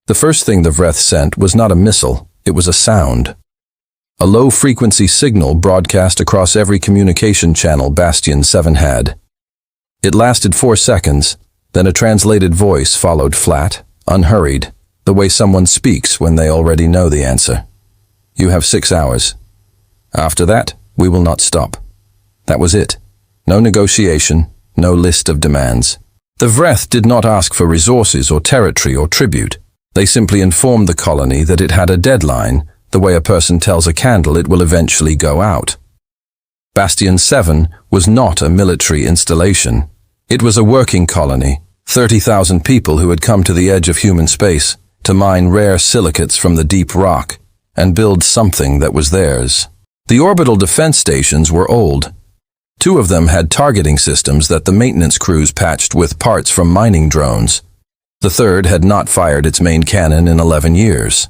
The first thing the Vreth sent was not a missile, it was a sound. A low-frequency signal broadcast across every communication channel Bastion 7 had. It lasted 4 seconds, then a translated voice followed flat, unhurried, the way someone speaks when they already know the answer. You have 6 hours. After that, we will not stop. That was it. No negotiation, no list of demands. The Vreth did not ask for resources or territory or tribute. They simply informed the colony that it had a deadline, the way a person tells a candle it will eventually go out. Bastion 7 was not a military installation. It was a working colony, 30,000 people who had come to the edge of human space to mine rare silicates from the deep rock and build something that was theirs. The orbital defense stations were old. 2 of them had targeting systems that the maintenance crews patched with parts from mining drones. The third had not fired its main cannon in 11 years.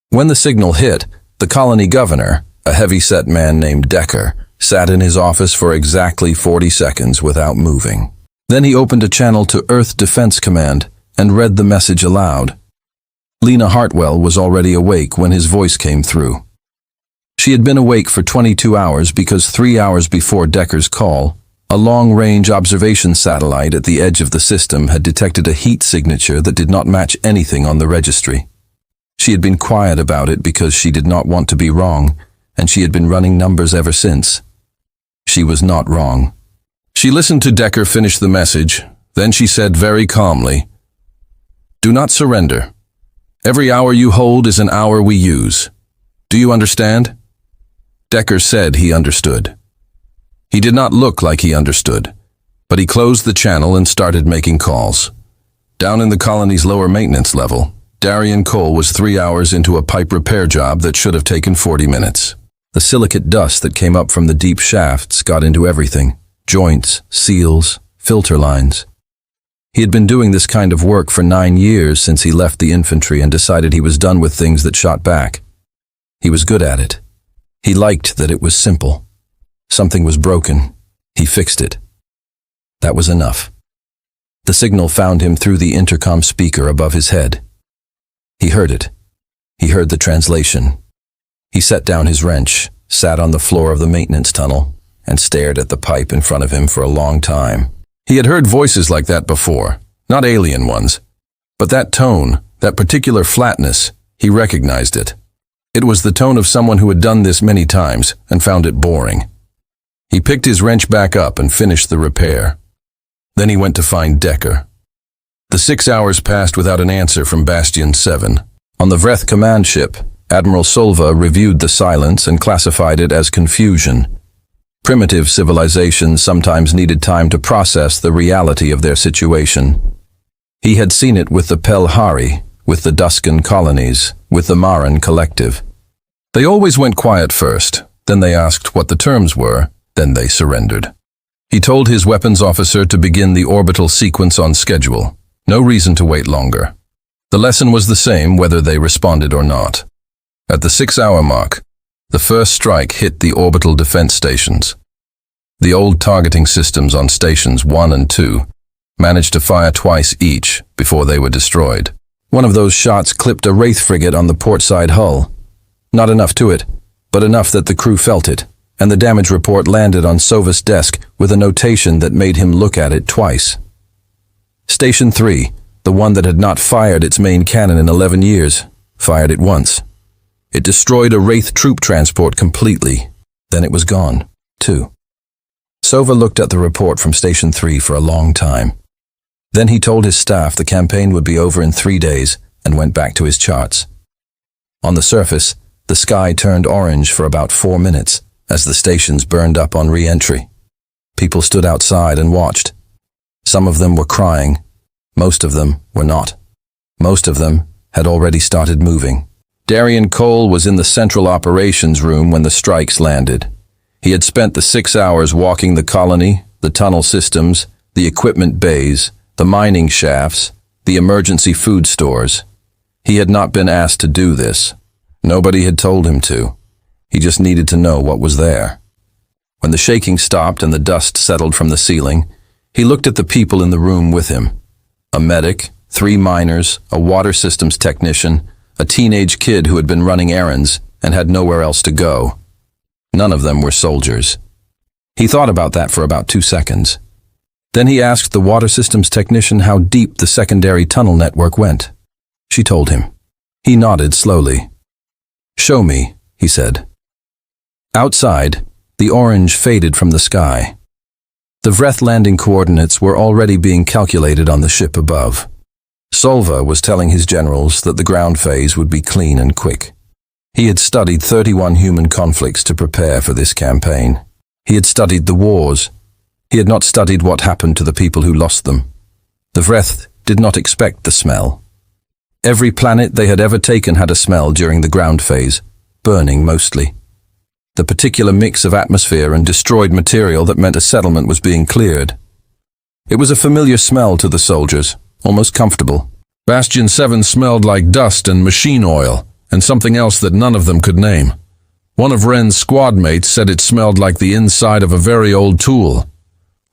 When the signal hit, the colony governor, a heavy-set man named Decker, sat in his office for exactly 40 seconds without moving. Then he opened a channel to Earth Defense Command and read the message aloud. Lena Hartwell was already awake when his voice came through. She had been awake for 22 hours because 3 hours before Decker's call, a long-range observation satellite at the edge of the system had detected a heat signature that did not match anything on the registry. She had been quiet about it because she did not want to be wrong, and she had been running numbers ever since. She was not wrong. She listened to Decker finish the message, then she said very calmly, "Do not surrender. Every hour you hold is an hour we use. Do you understand?" Decker said he understood. He did not look like he understood, but he closed the channel and started making calls. Down in the colony's lower maintenance level, Darian Cole was 3 hours into a pipe repair job that should have taken 40 minutes. The silicate dust that came up from the deep shafts got into everything: joints, seals, filter lines. He had been doing this kind of work for 9 years since he left the infantry and decided he was done with things that shot back. He was good at it. He liked that it was simple. Something was broken. He fixed it. That was enough. The signal found him through the intercom speaker above his head. He heard it. He heard the translation. He set down his wrench, sat on the floor of the maintenance tunnel, and stared at the pipe in front of him for a long time. He had heard voices like that before, not alien ones. But that tone, that particular flatness, he recognized it. It was the tone of someone who had done this many times and found it boring. He picked his wrench back up and finished the repair. Then he went to find Decker. The 6 hours passed without an answer from Bastion 7. On the Vreth command ship, Admiral Solva reviewed the silence and classified it as confusion. Primitive civilizations sometimes needed time to process the reality of their situation. He had seen it with the Pelhari, with the Duskan colonies, with the Maran collective. They always went quiet first, then they asked what the terms were, then they surrendered. He told his weapons officer to begin the orbital sequence on schedule. No reason to wait longer. The lesson was the same whether they responded or not. At the 6-hour mark, the first strike hit the orbital defense stations. The old targeting systems on stations 1 and 2 managed to fire twice each before they were destroyed. One of those shots clipped a Wraith frigate on the portside hull. Not enough to it, but enough that the crew felt it, and the damage report landed on Sova's desk with a notation that made him look at it twice. Station 3, the one that had not fired its main cannon in 11 years, fired it once. It destroyed a Wraith troop transport completely. Then it was gone, too. Sova looked at the report from Station 3 for a long time. Then he told his staff the campaign would be over in 3 days and went back to his charts. On the surface, the sky turned orange for about 4 minutes as the stations burned up on re-entry. People stood outside and watched. Some of them were crying. Most of them were not. Most of them had already started moving. Darian Cole was in the central operations room when the strikes landed. He had spent the 6 hours walking the colony, the tunnel systems, the equipment bays, the mining shafts, the emergency food stores. He had not been asked to do this. Nobody had told him to. He just needed to know what was there. When the shaking stopped and the dust settled from the ceiling, he looked at the people in the room with him. A medic, 3 miners, a water systems technician, a teenage kid who had been running errands and had nowhere else to go. None of them were soldiers. He thought about that for about 2 seconds. Then he asked the water systems technician how deep the secondary tunnel network went. She told him. He nodded slowly. "Show me," he said. Outside, the orange faded from the sky. The Vreth landing coordinates were already being calculated on the ship above. Solva was telling his generals that the ground phase would be clean and quick. He had studied 31 human conflicts to prepare for this campaign. He had studied the wars. He had not studied what happened to the people who lost them. The Vreth did not expect the smell. Every planet they had ever taken had a smell during the ground phase, burning mostly. The particular mix of atmosphere and destroyed material that meant a settlement was being cleared. It was a familiar smell to the soldiers, almost comfortable. Bastion 7 smelled like dust and machine oil, and something else that none of them could name. One of Ren's squad mates said it smelled like the inside of a very old tool.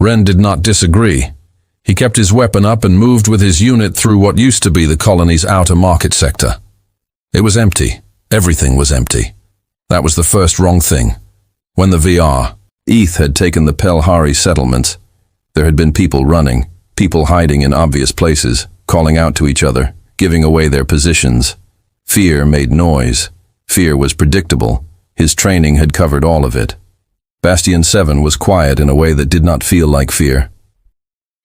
Ren did not disagree. He kept his weapon up and moved with his unit through what used to be the colony's outer market sector. It was empty. Everything was empty. That was the first wrong thing. When the ETH had taken the Pelhari settlements, there had been people running, people hiding in obvious places, calling out to each other, giving away their positions. Fear made noise. Fear was predictable. His training had covered all of it. Bastion 7 was quiet in a way that did not feel like fear.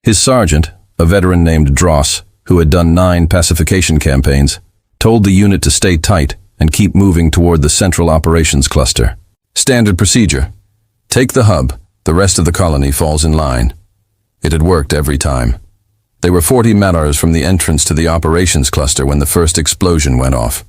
His sergeant, a veteran named Dross, who had done 9 pacification campaigns, told the unit to stay tight and keep moving toward the central operations cluster. Standard procedure. Take the hub, the rest of the colony falls in line. It had worked every time. They were 40 meters from the entrance to the operations cluster when the first explosion went off.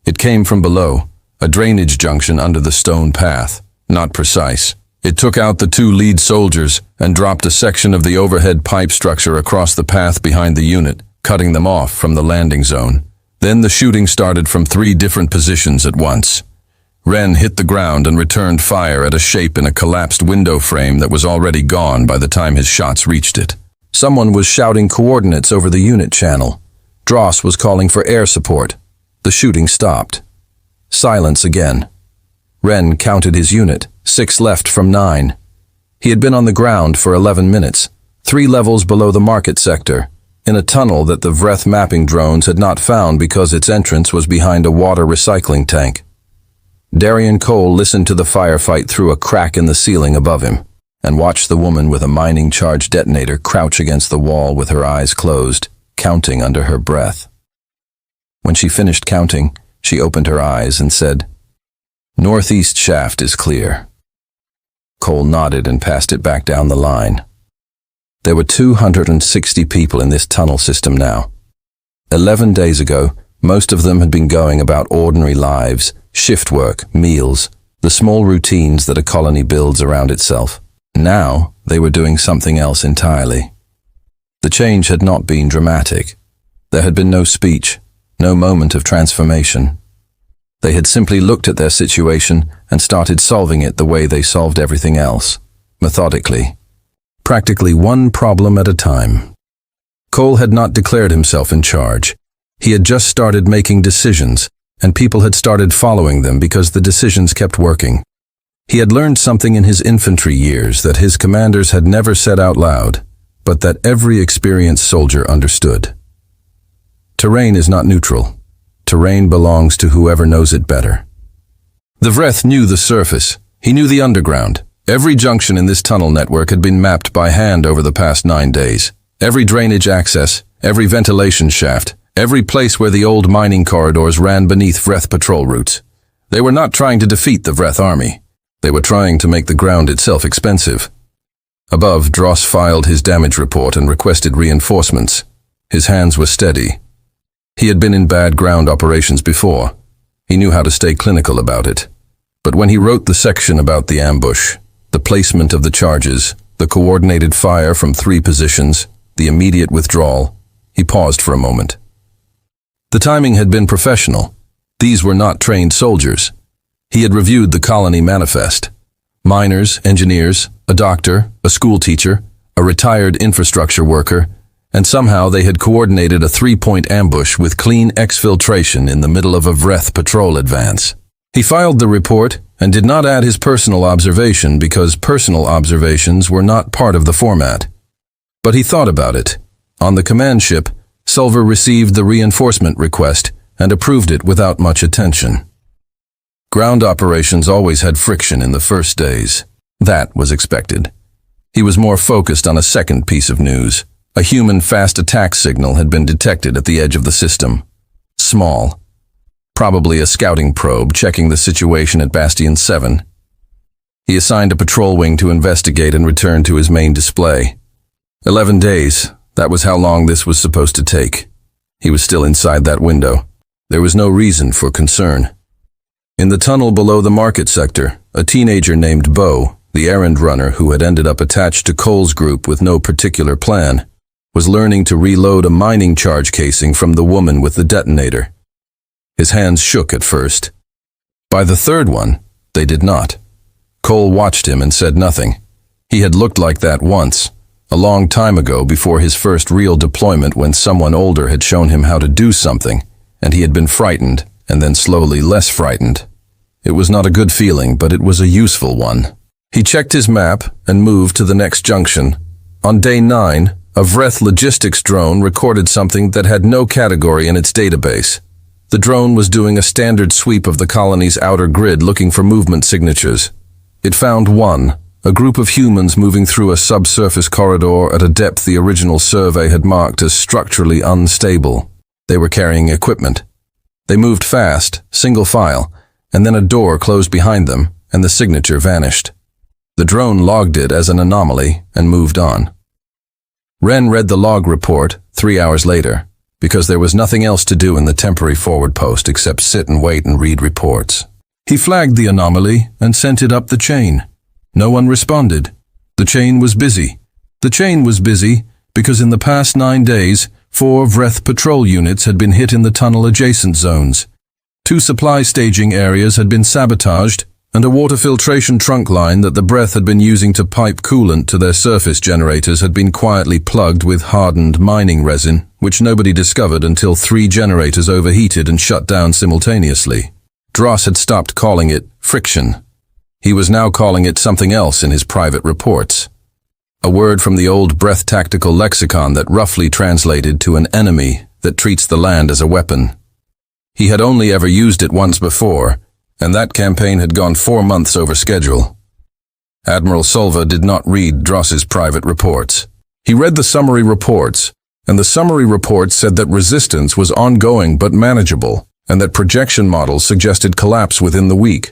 It came from below, a drainage junction under the stone path, not precise. It took out the 2 lead soldiers and dropped a section of the overhead pipe structure across the path behind the unit, cutting them off from the landing zone. Then the shooting started from 3 different positions at once. Ren hit the ground and returned fire at a shape in a collapsed window frame that was already gone by the time his shots reached it. Someone was shouting coordinates over the unit channel. Dross was calling for air support. The shooting stopped. Silence again. Ren counted his unit, 6 left from 9. He had been on the ground for 11 minutes, 3 levels below the market sector, in a tunnel that the Vreth mapping drones had not found because its entrance was behind a water recycling tank. Darian Cole listened to the firefight through a crack in the ceiling above him, and watched the woman with a mining charge detonator crouch against the wall with her eyes closed, counting under her breath. When she finished counting, she opened her eyes and said, "Northeast shaft is clear." Cole nodded and passed it back down the line. There were 260 people in this tunnel system now. 11 days ago, most of them had been going about ordinary lives, shift work, meals, the small routines that a colony builds around itself. Now, they were doing something else entirely. The change had not been dramatic. There had been no speech, no moment of transformation. They had simply looked at their situation and started solving it the way they solved everything else, methodically. Practically one problem at a time. Cole had not declared himself in charge. He had just started making decisions, and people had started following them because the decisions kept working. He had learned something in his infantry years that his commanders had never said out loud, but that every experienced soldier understood. Terrain is not neutral. Terrain belongs to whoever knows it better. The Vreth knew the surface. He knew the underground. Every junction in this tunnel network had been mapped by hand over the past 9 days. Every drainage access, every ventilation shaft, every place where the old mining corridors ran beneath Vreth patrol routes. They were not trying to defeat the Vreth army. They were trying to make the ground itself expensive. Above, Dross filed his damage report and requested reinforcements. His hands were steady. He had been in bad ground operations before. He knew how to stay clinical about it. But when he wrote the section about the ambush, the placement of the charges, the coordinated fire from 3 positions, the immediate withdrawal, he paused for a moment. The timing had been professional. These were not trained soldiers. He had reviewed the colony manifest. Miners, engineers, a doctor, a school teacher, a retired infrastructure worker, and somehow they had coordinated a 3-point ambush with clean exfiltration in the middle of a Vreth patrol advance. He filed the report and did not add his personal observation because personal observations were not part of the format. But he thought about it. On the command ship, Sulver received the reinforcement request and approved it without much attention. Ground operations always had friction in the first days. That was expected. He was more focused on a second piece of news. A human fast attack signal had been detected at the edge of the system. Small. Probably a scouting probe checking the situation at Bastion 7. He assigned a patrol wing to investigate and return to his main display. 11 days. That was how long this was supposed to take. He was still inside that window. There was no reason for concern. In the tunnel below the market sector, a teenager named Bo, the errand runner who had ended up attached to Cole's group with no particular plan, was learning to reload a mining charge casing from the woman with the detonator. His hands shook at first. By the third one, they did not. Cole watched him and said nothing. He had looked like that once, a long time ago before his first real deployment when someone older had shown him how to do something, and he had been frightened and then slowly less frightened. It was not a good feeling, but it was a useful one. He checked his map and moved to the next junction. On day 9, a Vreth logistics drone recorded something that had no category in its database. The drone was doing a standard sweep of the colony's outer grid looking for movement signatures. It found one, a group of humans moving through a subsurface corridor at a depth the original survey had marked as structurally unstable. They were carrying equipment. They moved fast, single file, and then a door closed behind them, and the signature vanished. The drone logged it as an anomaly and moved on. Wren read the log report 3 hours later, because there was nothing else to do in the temporary forward post except sit and wait and read reports. He flagged the anomaly and sent it up the chain. No one responded. The chain was busy. The chain was busy because in the past 9 days, 4 Vreth patrol units had been hit in the tunnel-adjacent zones. 2 supply staging areas had been sabotaged, and a water filtration trunk line that the Breath had been using to pipe coolant to their surface generators had been quietly plugged with hardened mining resin, which nobody discovered until 3 generators overheated and shut down simultaneously. Dross had stopped calling it friction. He was now calling it something else in his private reports. A word from the old Breath tactical lexicon that roughly translated to an enemy that treats the land as a weapon. He had only ever used it once before, and that campaign had gone 4 months over schedule. Admiral Sulva did not read Dross's private reports. He read the summary reports, and the summary reports said that resistance was ongoing but manageable, and that projection models suggested collapse within the week.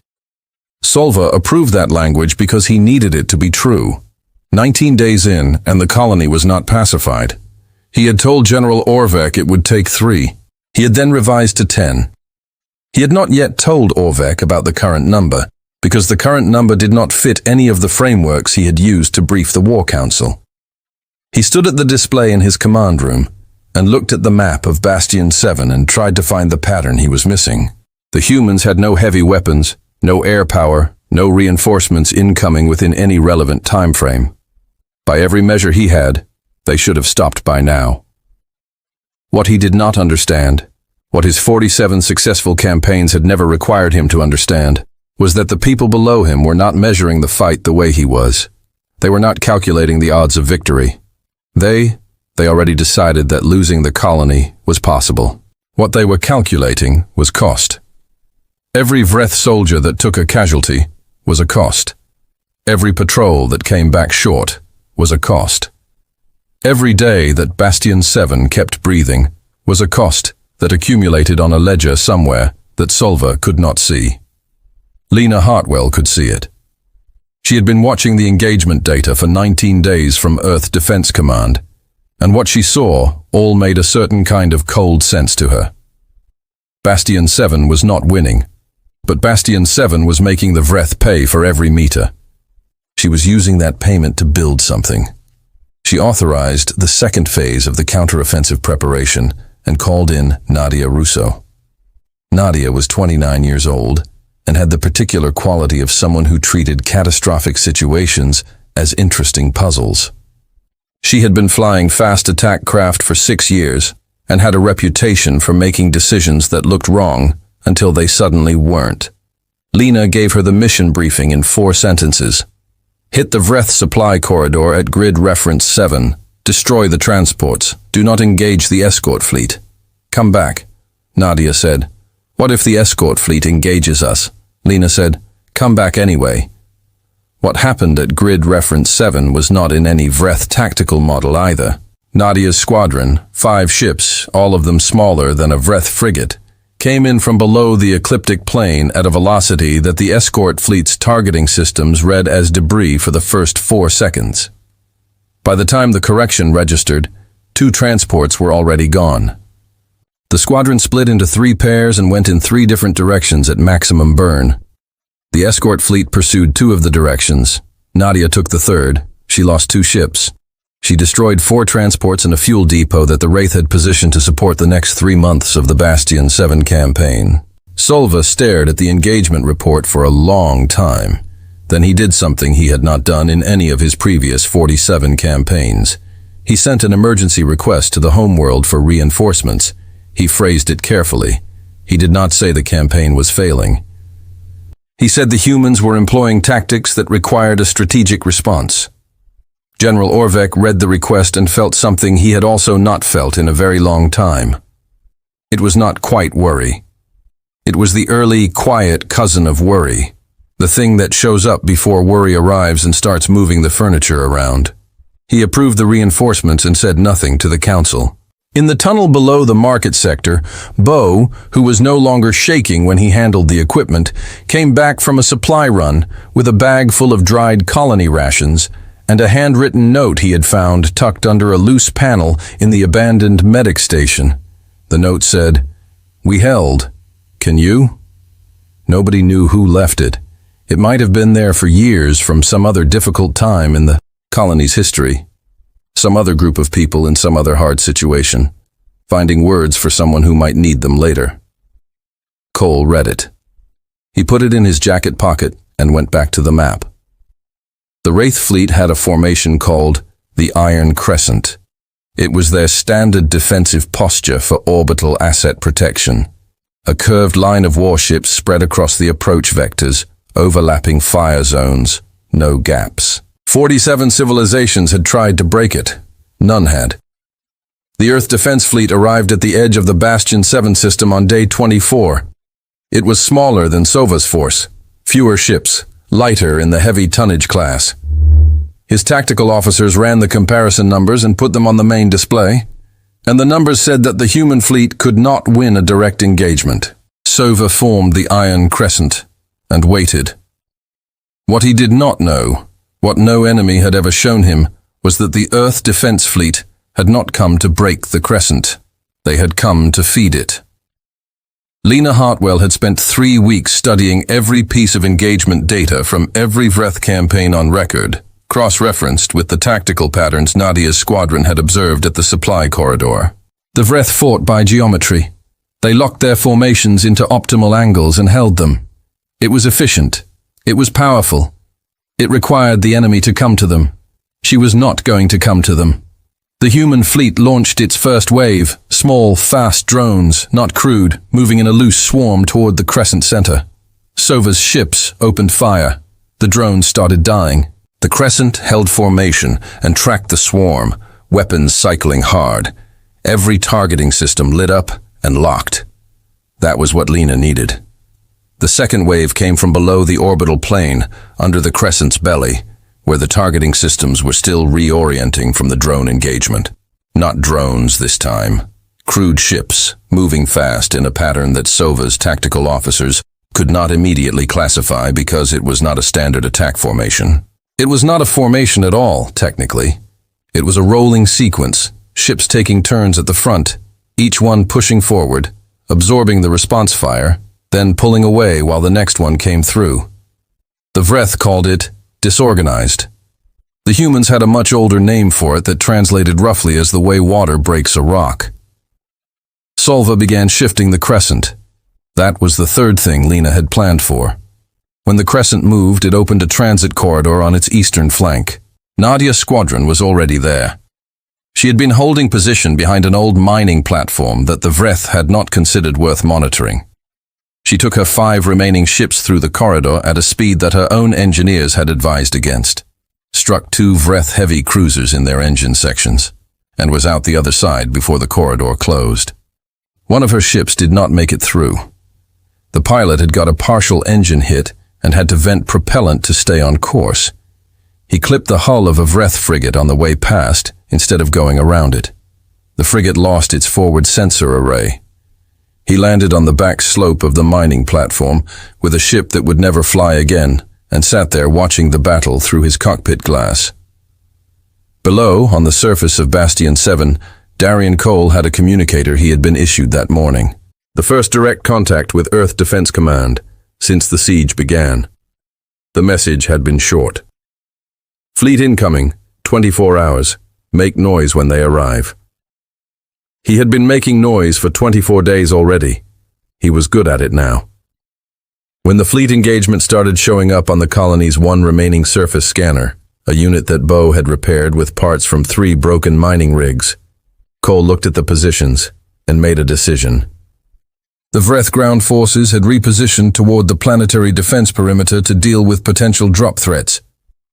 Sulva approved that language because he needed it to be true. 19 days in, and the colony was not pacified. He had told General Orvek it would take 3. He had then revised to 10. He had not yet told Orvek about the current number, because the current number did not fit any of the frameworks he had used to brief the War Council. He stood at the display in his command room and looked at the map of Bastion 7 and tried to find the pattern he was missing. The humans had no heavy weapons, no air power, no reinforcements incoming within any relevant time frame. By every measure he had, they should have stopped by now. What he did not understand, what his 47 successful campaigns had never required him to understand, was that the people below him were not measuring the fight the way he was. They were not calculating the odds of victory. They already decided that losing the colony was possible. What they were calculating was cost. Every Vreth soldier that took a casualty was a cost. Every patrol that came back short was a cost. Every day that Bastion 7 kept breathing was a cost that accumulated on a ledger somewhere that Sulva could not see. Lena Hartwell could see it. She had been watching the engagement data for 19 days from Earth Defense Command, and what she saw all made a certain kind of cold sense to her. Bastion 7 was not winning, but Bastion 7 was making the Vreth pay for every meter. She was using that payment to build something. She authorized the second phase of the counteroffensive preparation and called in Nadia Russo. Nadia was 29 years old and had the particular quality of someone who treated catastrophic situations as interesting puzzles. She had been flying fast attack craft for 6 years and had a reputation for making decisions that looked wrong until they suddenly weren't. Lena gave her the mission briefing in 4 sentences. Hit the Vreth supply corridor at grid reference 7. Destroy the transports. Do not engage the escort fleet. Come back. Nadia said. What if the escort fleet engages us? Lena said. Come back anyway. What happened at grid reference 7 was not in any Vreth tactical model either. Nadia's squadron, 5 ships, all of them smaller than a Vreth frigate, came in from below the ecliptic plane at a velocity that the escort fleet's targeting systems read as debris for the first 4 seconds. By the time the correction registered, 2 transports were already gone. The squadron split into 3 pairs and went in 3 different directions at maximum burn. The escort fleet pursued 2 of the directions. Nadia took the 3rd. She lost 2 ships. She destroyed 4 transports and a fuel depot that the Wraith had positioned to support the next 3 months of the Bastion 7 campaign. Solva stared at the engagement report for a long time. Then he did something he had not done in any of his previous 47 campaigns. He sent an emergency request to the homeworld for reinforcements. He phrased it carefully. He did not say the campaign was failing. He said the humans were employing tactics that required a strategic response. General Orvek read the request and felt something he had also not felt in a very long time. It was not quite worry. It was the early, quiet cousin of worry, the thing that shows up before worry arrives and starts moving the furniture around. He approved the reinforcements and said nothing to the council. In the tunnel below the market sector, Bo, who was no longer shaking when he handled the equipment, came back from a supply run with a bag full of dried colony rations and a handwritten note he had found tucked under a loose panel in the abandoned medic station. The note said, "We held. Can you?" Nobody knew who left it. It might have been there for years from some other difficult time in the colony's history. Some other group of people in some other hard situation, finding words for someone who might need them later. Cole read it. He put it in his jacket pocket and went back to the map. The Wraith fleet had a formation called the Iron Crescent. It was their standard defensive posture for orbital asset protection. A curved line of warships spread across the approach vectors, overlapping fire zones, no gaps. 47 civilizations had tried to break it. None had. The Earth Defense Fleet arrived at the edge of the Bastion 7 system on day 24. It was smaller than Sova's force, fewer ships, lighter in the heavy tonnage class. His tactical officers ran the comparison numbers and put them on the main display, and the numbers said that the human fleet could not win a direct engagement. Sova formed the Iron Crescent and waited. What he did not know, what no enemy had ever shown him, was that the Earth Defense Fleet had not come to break the Crescent. They had come to feed it. Lena Hartwell had spent 3 weeks studying every piece of engagement data from every Vreth campaign on record, cross-referenced with the tactical patterns Nadia's squadron had observed at the supply corridor. The Vreth fought by geometry. They locked their formations into optimal angles and held them. It was efficient. It was powerful. It required the enemy to come to them. She was not going to come to them. The human fleet launched its first wave, small, fast drones, not crewed, moving in a loose swarm toward the Crescent center. Sova's ships opened fire. The drones started dying. The Crescent held formation and tracked the swarm, weapons cycling hard. Every targeting system lit up and locked. That was what Lena needed. The second wave came from below the orbital plane, under the Crescent's belly, where the targeting systems were still reorienting from the drone engagement. Not drones this time. Crewed ships, moving fast in a pattern that Sova's tactical officers could not immediately classify because it was not a standard attack formation. It was not a formation at all, technically. It was a rolling sequence, ships taking turns at the front, each one pushing forward, absorbing the response fire, then pulling away while the next one came through. The Vreth called it disorganized. The humans had a much older name for it that translated roughly as the way water breaks a rock. Solva began shifting the Crescent. That was the third thing Lena had planned for. When the Crescent moved, it opened a transit corridor on its eastern flank. Nadia's squadron was already there. She had been holding position behind an old mining platform that the Vreth had not considered worth monitoring. She took her 5 remaining ships through the corridor at a speed that her own engineers had advised against, struck 2 Vreth heavy cruisers in their engine sections, and was out the other side before the corridor closed. One of her ships did not make it through. The pilot had got a partial engine hit and had to vent propellant to stay on course. He clipped the hull of a Vreth frigate on the way past instead of going around it. The frigate lost its forward sensor array. He landed on the back slope of the mining platform with a ship that would never fly again and sat there watching the battle through his cockpit glass. Below, on the surface of Bastion 7, Darian Cole had a communicator he had been issued that morning. The first direct contact with Earth Defense Command since the siege began. The message had been short. Fleet incoming, 24 hours. Make noise when they arrive. He had been making noise for 24 days already. He was good at it now. When the fleet engagement started showing up on the colony's 1 remaining surface scanner, a unit that Bo had repaired with parts from 3 broken mining rigs, Cole looked at the positions and made a decision. The Vreth ground forces had repositioned toward the planetary defense perimeter to deal with potential drop threats.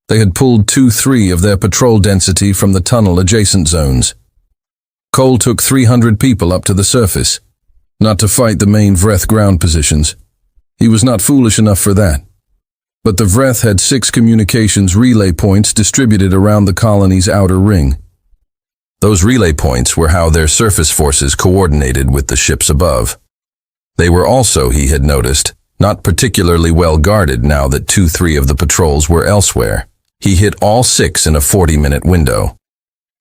They had pulled 2-3 of their patrol density from the tunnel adjacent zones. Cole took 300 people up to the surface, not to fight the main Vreth ground positions. He was not foolish enough for that. But the Vreth had 6 communications relay points distributed around the colony's outer ring. Those relay points were how their surface forces coordinated with the ships above. They were also, he had noticed, not particularly well guarded now that 2-3 of the patrols were elsewhere. He hit all 6 in a 40-minute window.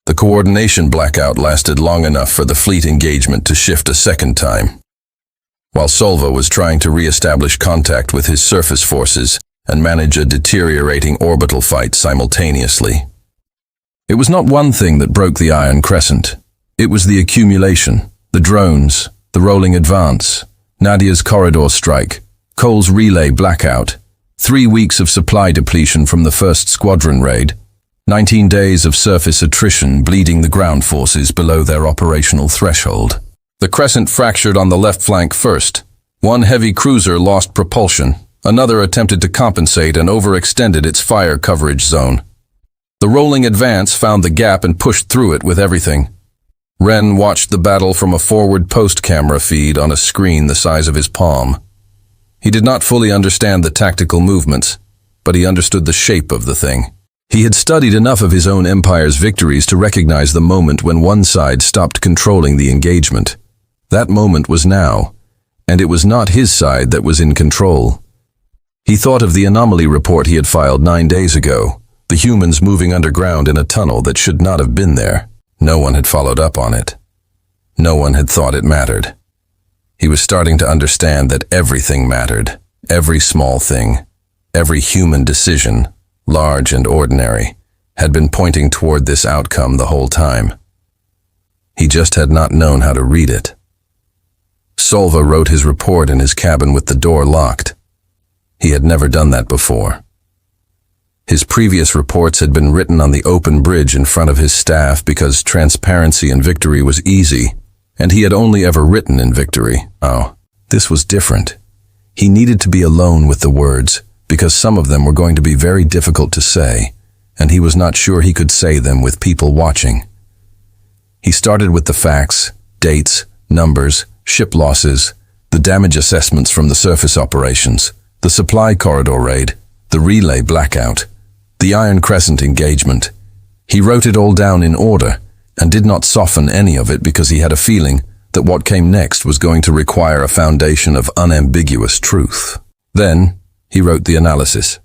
The coordination blackout lasted long enough for the fleet engagement to shift a second time, while Solva was trying to re-establish contact with his surface forces and manage a deteriorating orbital fight simultaneously. It was not one thing that broke the Iron Crescent. It was the accumulation, the drones, the rolling advance, Nadia's corridor strike, Cole's relay blackout, 3 weeks of supply depletion from the first squadron raid, 19 days of surface attrition bleeding the ground forces below their operational threshold. The Crescent fractured on the left flank first. 1 heavy cruiser lost propulsion. Another attempted to compensate and overextended its fire coverage zone. The rolling advance found the gap and pushed through it with everything. Wren watched the battle from a forward post camera feed on a screen the size of his palm. He did not fully understand the tactical movements, but he understood the shape of the thing. He had studied enough of his own empire's victories to recognize the moment when one side stopped controlling the engagement. That moment was now, and it was not his side that was in control. He thought of the anomaly report he had filed 9 days ago, the humans moving underground in a tunnel that should not have been there. No one had followed up on it. No one had thought it mattered. He was starting to understand that everything mattered, every small thing, every human decision, large and ordinary, had been pointing toward this outcome the whole time. He just had not known how to read it. Solva wrote his report in his cabin with the door locked. He had never done that before. His previous reports had been written on the open bridge in front of his staff because transparency in victory was easy, and he had only ever written in victory. Oh, this was different. He needed to be alone with the words, because some of them were going to be very difficult to say, and he was not sure he could say them with people watching. He started with the facts, dates, numbers, ship losses, the damage assessments from the surface operations, the supply corridor raid, the relay blackout, the Iron Crescent engagement. He wrote it all down in order and did not soften any of it because he had a feeling that what came next was going to require a foundation of unambiguous truth. Then, he wrote the analysis.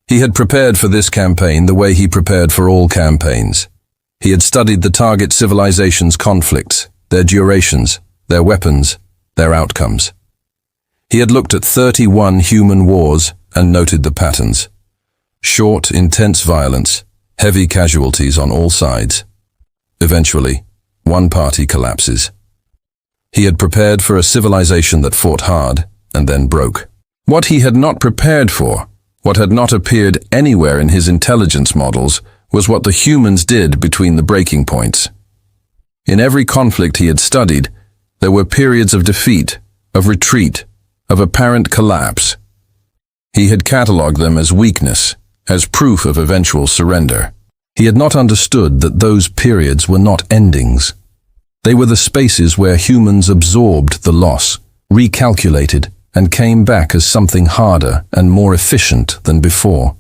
He had prepared for this campaign the way he prepared for all campaigns. He had studied the target civilization's conflicts, their durations, their weapons, their outcomes. He had looked at 31 human wars and noted the patterns. Short, intense violence, heavy casualties on all sides. Eventually, one party collapses. He had prepared for a civilization that fought hard and then broke. What he had not prepared for, what had not appeared anywhere in his intelligence models, was what the humans did between the breaking points. In every conflict he had studied, there were periods of defeat, of retreat, of apparent collapse. He had catalogued them as weakness, as proof of eventual surrender. He had not understood that those periods were not endings. They were the spaces where humans absorbed the loss, recalculated, and came back as something harder and more efficient than before.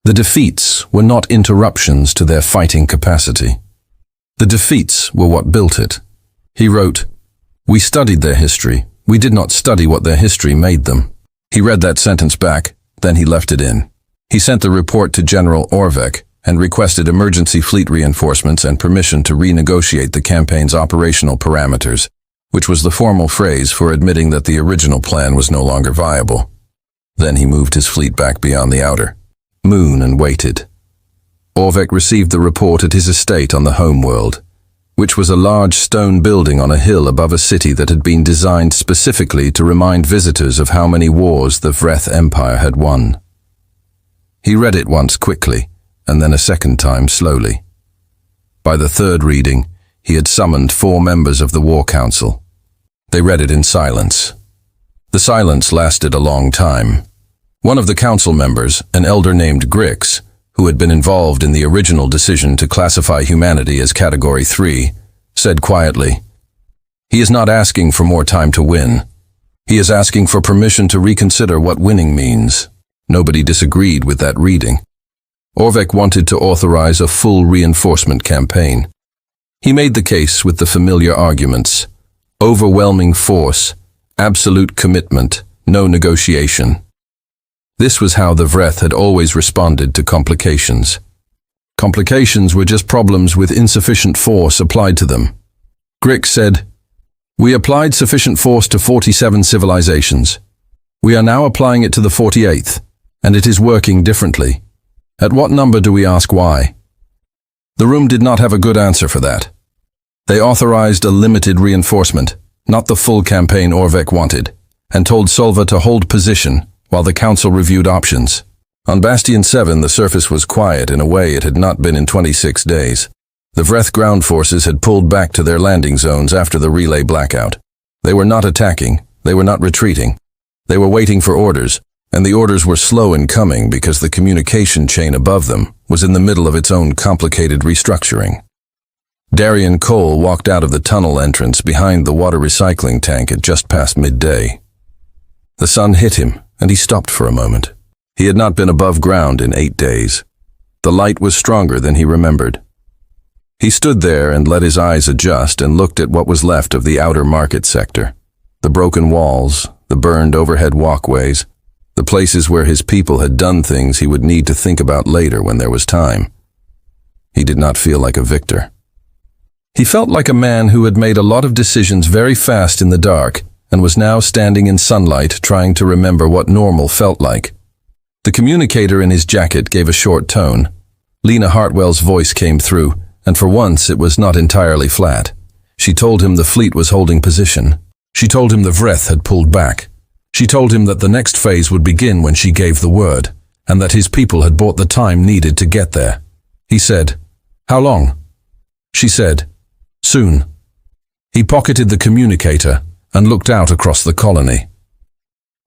The defeats were not interruptions to their fighting capacity. The defeats were what built it. He wrote, "We studied their history. We did not study what their history made them." He read that sentence back, then he left it in. He sent the report to General Orvek and requested emergency fleet reinforcements and permission to renegotiate the campaign's operational parameters, which was the formal phrase for admitting that the original plan was no longer viable. Then he moved his fleet back beyond the outer moon and waited. Orvek received the report at his estate on the homeworld, which was a large stone building on a hill above a city that had been designed specifically to remind visitors of how many wars the Vreth Empire had won. He read it once quickly, and then a second time slowly. By the third reading, he had summoned 4 members of the War Council. They read it in silence. The silence lasted a long time. One of the council members, an elder named Grix, who had been involved in the original decision to classify humanity as Category 3, said quietly, "He is not asking for more time to win. He is asking for permission to reconsider what winning means." Nobody disagreed with that reading. Orvek wanted to authorize a full reinforcement campaign. He made the case with the familiar arguments: overwhelming force, absolute commitment, no negotiation. This was how the Vreth had always responded to complications. Complications were just problems with insufficient force applied to them. Grix said, "We applied sufficient force to 47 civilizations. We are now applying it to the 48th, and it is working differently. At what number do we ask why?" The room did not have a good answer for that. They authorized a limited reinforcement, not the full campaign Orvek wanted, and told Solva to hold position while the council reviewed options. On Bastion 7, the surface was quiet in a way it had not been in 26 days. The Vreth ground forces had pulled back to their landing zones after the relay blackout. They were not attacking, they were not retreating. They were waiting for orders, and the orders were slow in coming because the communication chain above them was in the middle of its own complicated restructuring. Darian Cole walked out of the tunnel entrance behind the water recycling tank at just past midday. The sun hit him, and he stopped for a moment. He had not been above ground in 8 days. The light was stronger than he remembered. He stood there and let his eyes adjust and looked at what was left of the outer market sector. The broken walls, the burned overhead walkways, the places where his people had done things he would need to think about later when there was time. He did not feel like a victor. He felt like a man who had made a lot of decisions very fast in the dark and was now standing in sunlight trying to remember what normal felt like. The communicator in his jacket gave a short tone. Lena Hartwell's voice came through, and for once it was not entirely flat. She told him the fleet was holding position. She told him the Vreth had pulled back. She told him that the next phase would begin when she gave the word, and that his people had bought the time needed to get there. He said, "How long?" She said, "Soon." He pocketed the communicator and looked out across the colony.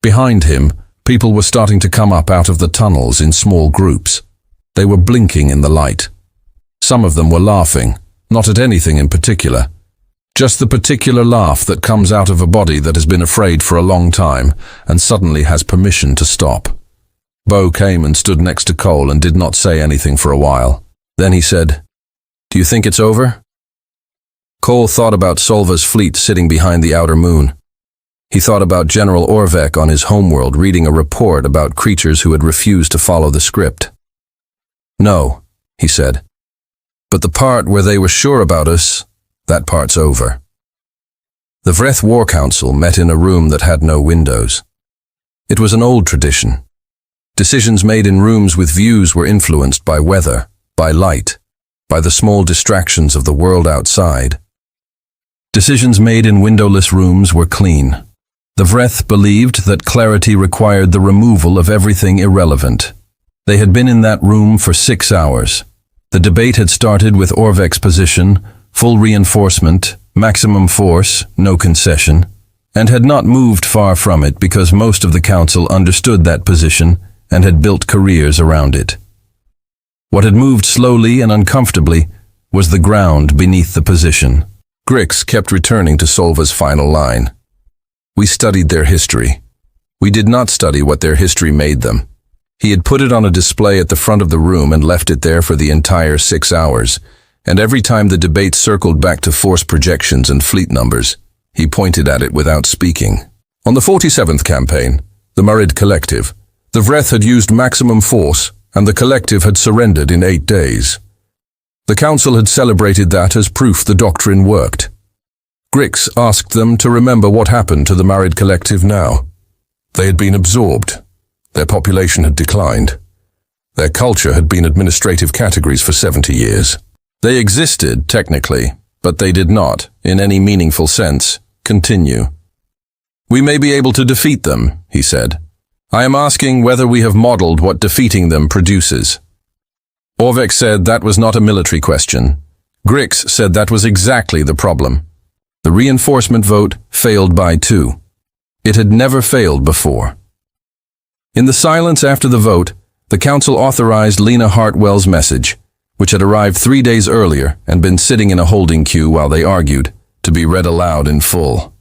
Behind him, people were starting to come up out of the tunnels in small groups. They were blinking in the light. Some of them were laughing, not at anything in particular. Just the particular laugh that comes out of a body that has been afraid for a long time and suddenly has permission to stop. Bo came and stood next to Cole and did not say anything for a while. Then he said, "Do you think it's over?" Cole thought about Solva's fleet sitting behind the outer moon. He thought about General Orvek on his homeworld reading a report about creatures who had refused to follow the script. "No," he said. "But the part where they were sure about us, that part's over." The Vreth War Council met in a room that had no windows. It was an old tradition. Decisions made in rooms with views were influenced by weather, by light, by the small distractions of the world outside. Decisions made in windowless rooms were clean. The Vreth believed that clarity required the removal of everything irrelevant. They had been in that room for 6 hours. The debate had started with Orvek's position, full reinforcement, maximum force, no concession, and had not moved far from it because most of the council understood that position and had built careers around it. What had moved slowly and uncomfortably was the ground beneath the position. Grix kept returning to Solva's final line. We studied their history. We did not study what their history made them. He had put it on a display at the front of the room and left it there for the entire 6 hours, and every time the debate circled back to force projections and fleet numbers, he pointed at it without speaking. On the 47th campaign, the Marid Collective, the Vreth had used maximum force, and the collective had surrendered in 8 days. The council had celebrated that as proof the doctrine worked. Grix asked them to remember what happened to the Marid Collective now. They had been absorbed. Their population had declined. Their culture had been administrative categories for 70 years. They existed, technically, but they did not, in any meaningful sense, continue. We may be able to defeat them, he said. I am asking whether we have modeled what defeating them produces. Orvek said that was not a military question. Grix said that was exactly the problem. The reinforcement vote failed by 2. It had never failed before. In the silence after the vote, the council authorized Lena Hartwell's message, which had arrived 3 days earlier and been sitting in a holding queue while they argued, to be read aloud in full.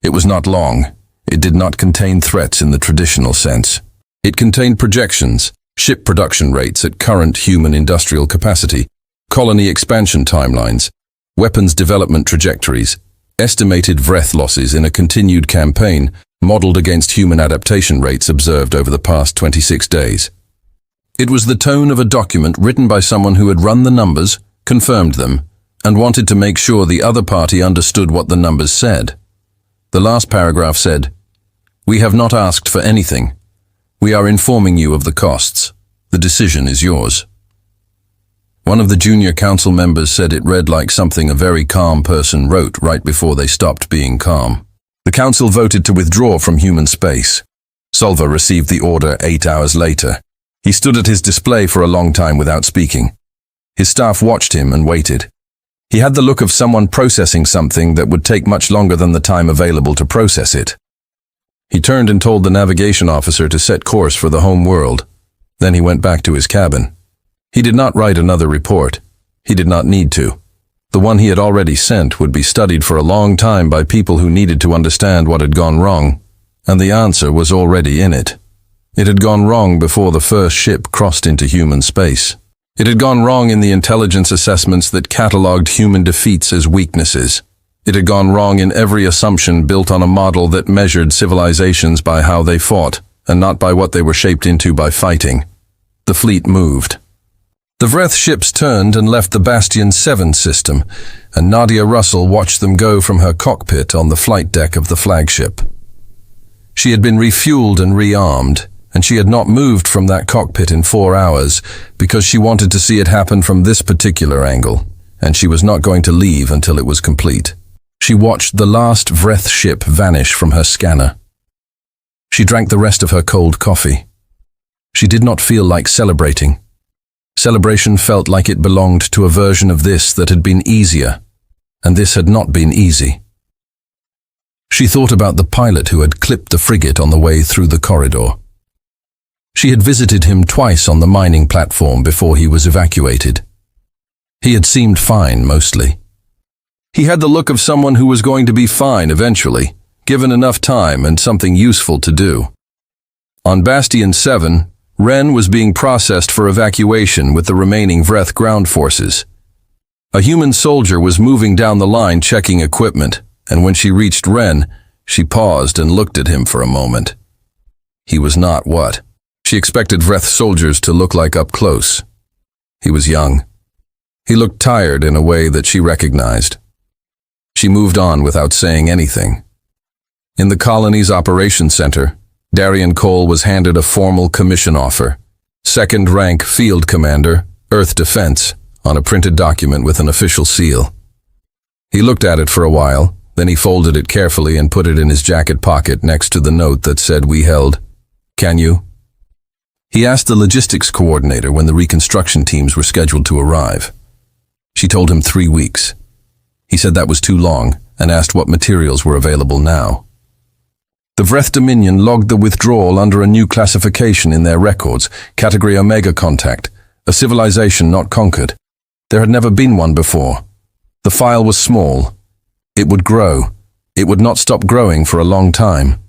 It was not long. It did not contain threats in the traditional sense. It contained projections, ship production rates at current human industrial capacity, colony expansion timelines, weapons development trajectories, estimated Vreth losses in a continued campaign modeled against human adaptation rates observed over the past 26 days. It was the tone of a document written by someone who had run the numbers, confirmed them, and wanted to make sure the other party understood what the numbers said. The last paragraph said, "We have not asked for anything. We are informing you of the costs. The decision is yours." One of the junior council members said it read like something a very calm person wrote right before they stopped being calm. The council voted to withdraw from human space. Solva received the order 8 hours later. He stood at his display for a long time without speaking. His staff watched him and waited. He had the look of someone processing something that would take much longer than the time available to process it. He turned and told the navigation officer to set course for the home world. Then he went back to his cabin. He did not write another report. He did not need to. The one he had already sent would be studied for a long time by people who needed to understand what had gone wrong, and the answer was already in it. It had gone wrong before the first ship crossed into human space. It had gone wrong in the intelligence assessments that catalogued human defeats as weaknesses. It had gone wrong in every assumption built on a model that measured civilizations by how they fought, and not by what they were shaped into by fighting. The fleet moved. The Vreth ships turned and left the Bastion 7 system, and Nadia Russell watched them go from her cockpit on the flight deck of the flagship. She had been refueled and rearmed, and she had not moved from that cockpit in 4 hours because she wanted to see it happen from this particular angle, and she was not going to leave until it was complete. She watched the last Vreth ship vanish from her scanner. She drank the rest of her cold coffee. She did not feel like celebrating. Celebration felt like it belonged to a version of this that had been easier, and this had not been easy. She thought about the pilot who had clipped the frigate on the way through the corridor. She had visited him twice on the mining platform before he was evacuated. He had seemed fine, mostly. He had the look of someone who was going to be fine eventually, given enough time and something useful to do. On Bastion 7, Ren was being processed for evacuation with the remaining Vreth ground forces. A human soldier was moving down the line checking equipment, and when she reached Ren, she paused and looked at him for a moment. He was not what she expected Vreth soldiers to look like up close. He was young. He looked tired in a way that she recognized. She moved on without saying anything. In the colony's operations center, Darian Cole was handed a formal commission offer. Second rank Field Commander, Earth Defense, on a printed document with an official seal. He looked at it for a while, then he folded it carefully and put it in his jacket pocket next to the note that said we held. Can you? He asked the logistics coordinator when the reconstruction teams were scheduled to arrive. She told him 3 weeks. He said that was too long and asked what materials were available now. The Vreth Dominion logged the withdrawal under a new classification in their records, Category Omega Contact, a civilization not conquered. There had never been one before. The file was small. It would grow. It would not stop growing for a long time.